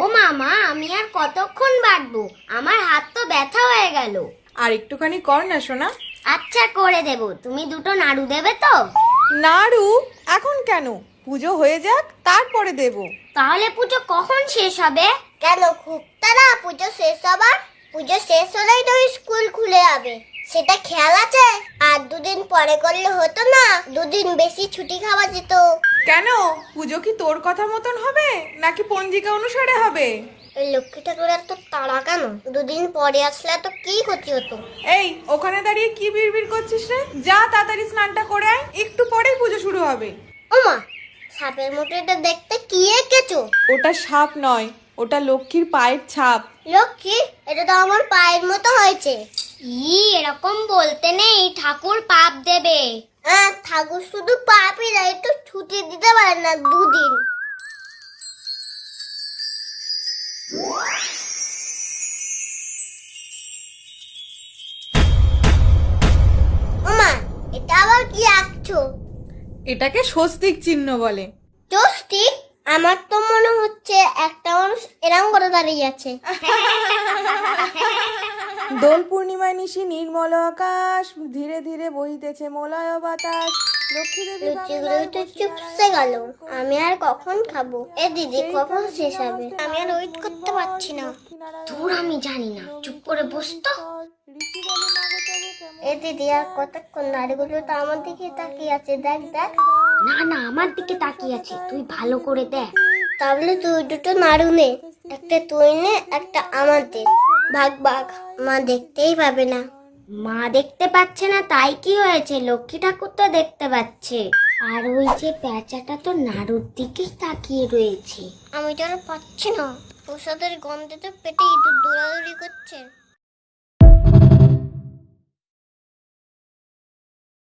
ও মামা, আমি আর কতক্ষণ বাটবো? আমার হাত তো ব্যথা হয়ে গেল। আর একটুখানি কর না সোনা। আচ্ছা, করে দেব। তুমি দুটো নাড়ু দেবে তো? নাড়ু? এখন কেন? পুজো হয়ে যাক, তারপরে দেব। তাহলে পুজো কখন শেষ হবে? কেন খুব তাড়া পুজো শেষ হবার? পুজো শেষ হলেই তো স্কুল খুলে যাবে, সেটা খেয়াল আছে? আর দুদিন পরে করলে হতো না? দুদিন বেশি ছুটি খাওয়া যেত। কেন, পুজো কি তোর কথা মতন হবে নাকি পঞ্জিকা অনুসারে হবে? এই লক্ষ্মী ঠাকুরের তো তাড়া কেন? দুদিন পরে আসলে তো কি ক্ষতি হতো? এই, ওখানে দাঁড়িয়ে কি বিড়বিড় করছিস রে? যা তাড়াতাড়ি স্নানটা করে আয়, একটু পরেই পুজো শুরু হবে। ওমা, সাপের মতো এটা দেখতে কি এঁকেছো? ওটা সাপ নয়, ওটা লক্ষ্মীর পায়ের ছাপ। লক্ষ্মী, এটা তো আমার পায়ের মতো হয়েছে। এরকম বলতে নেই, ঠাকুর পাপ দেবে। ঠাকুর শুধু পাপই দেয়, একটু ছুটি দিতে পারে না দুদিন? ওমা, এটা আবার কি আঁকছো? এটাকে স্বস্তিক চিহ্ন বলে। ষষ্ঠী? আমার তো মনে হচ্ছে একটা মানুষ এরকম করে দাঁড়িয়ে আছে। দোল পূর্ণিমায় নিশি নির্মল আকাশ, ধীরে ধীরে বহিতেছে মলয় বাতাস। লক্ষ্মী দেবী লুচিগুলো তো চুপসে গেল। আমি আর কখন খাবো? এ দিদি, কখন শেষ হবে? আমি আর ওয়েট করতে পারছি না। দূর, আমি জানি না, চুপ করে বসতো। এ দিদি, আর কতক্ষণ? নাড়িগুলো তো আমার দিকে তাকিয়ে আছে, দেখ দেখ। না না, আমার দিকে তাকিয়ে আছে, তুই ভালো করে দেখ। তাহলে তুই দুটো নাড়ু নে, একটা তুই নে, একটা আমার দে। ভাগ ভাগ, মা দেখতেই পাবে না। মা দেখতে পাচ্ছে না তাই কি হয়েছে? লক্ষ্মী ঠাকুর তো দেখতে পাচ্ছে। আর ওই যে পেঁচাটা তো নাড়ুর দিকেই তাকিয়ে রয়েছে। আমি তো আর পাচ্ছি না, প্রসাদের গন্ধে তো পেটে ইঁদুর দৌড়াদৌড়ি করছে।